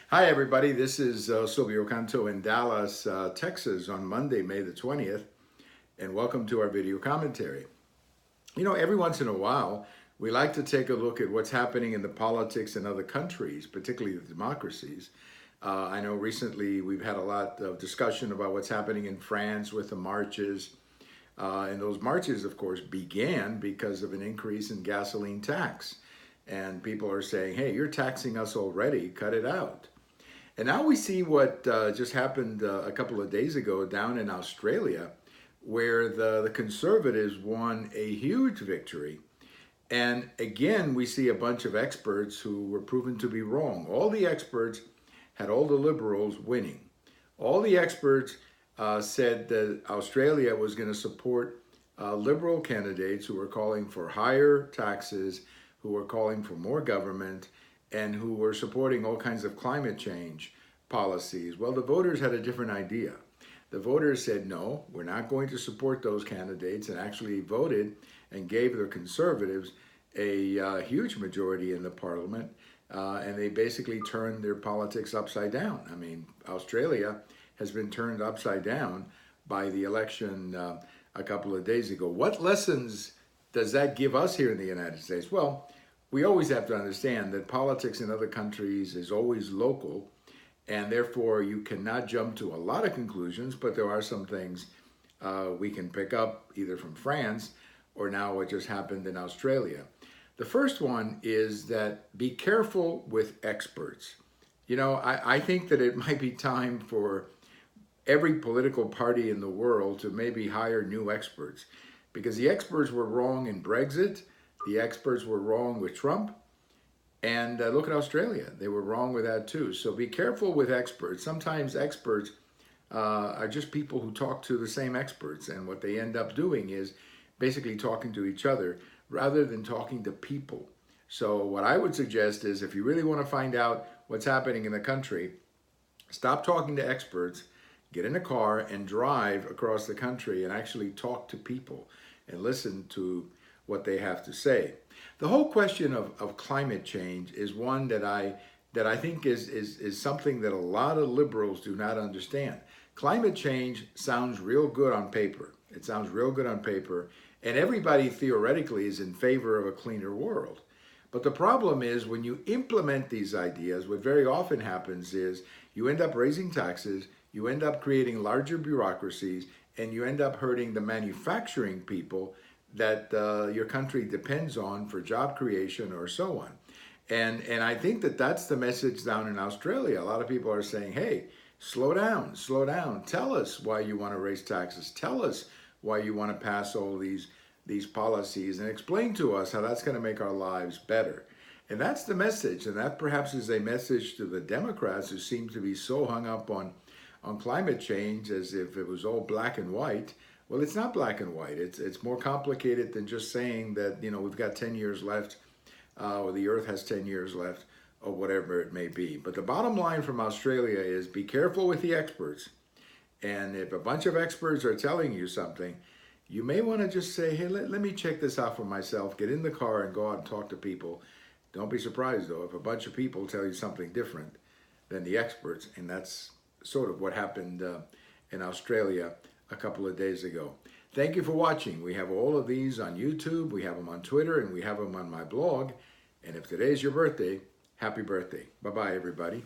Hi, everybody. This is Silvio Canto in Dallas, Texas on Monday, May the 20th, and welcome to our video commentary. You know, every once in a while, we like to take a look at what's happening in the politics in other countries, particularly the democracies. I know recently we've had a lot of discussion about what's happening in France with the marches. And those marches, of course, began because of an increase in gasoline tax. And people are saying, hey, you're taxing us already, cut it out. And now we see what just happened a couple of days ago down in Australia, where the Conservatives won a huge victory. And again, we see a bunch of experts who were proven to be wrong. All the experts had all the Liberals winning. All the experts said that Australia was going to support Liberal candidates who were calling for higher taxes, who were calling for more government, and who were supporting all kinds of climate change policies. Well, the voters had a different idea. The voters said, no, we're not going to support those candidates, and actually voted and gave the Conservatives a huge majority in the parliament, and they basically turned their politics upside down. I mean, Australia has been turned upside down by the election a couple of days ago. What lessons does that give us here in the United States? Well, we always have to understand that politics in other countries is always local, and therefore you cannot jump to a lot of conclusions, but there are some things we can pick up either from France or now what just happened in Australia. The first one is that be careful with experts. You know, I think that it might be time for every political party in the world to maybe hire new experts, because the experts were wrong in Brexit, the experts were wrong with Trump, and look at Australia. They were wrong with that too. So be careful with experts. Sometimes experts are just people who talk to the same experts, and what they end up doing is basically talking to each other rather than talking to people. So what I would suggest is, if you really want to find out what's happening in the country, stop talking to experts, get in a car and drive across the country and actually talk to people and listen to what they have to say. The whole question of climate change is one that I think is something that a lot of liberals do not understand. Climate change sounds real good on paper. It sounds real good on paper, and everybody theoretically is in favor of a cleaner world. But the problem is, when you implement these ideas, what very often happens is you end up raising taxes, you end up creating larger bureaucracies, and you end up hurting the manufacturing people that your country depends on for job creation or so on. And I think that that's the message down in Australia. A lot of people are saying, hey, slow down, slow down. Tell us why you want to raise taxes. Tell us why you want to pass all these policies, and explain to us how that's going to make our lives better. And that's the message, and that perhaps is a message to the Democrats, who seem to be so hung up on climate change as if it was all black and white. Well, it's not black and white. It's more complicated than just saying that, you know, we've got 10 years left, or the Earth has 10 years left, or whatever it may be. But the bottom line from Australia is, be careful with the experts. And if a bunch of experts are telling you something, you may want to just say, hey, let me check this out for myself. Get in the car and go out and talk to people. Don't be surprised, though, if a bunch of people tell you something different than the experts. And that's sort of what happened in Australia a couple of days ago. Thank you for watching. We have all of these on YouTube, we have them on Twitter, and we have them on my blog. And if today's your birthday, happy birthday. Bye-bye, everybody.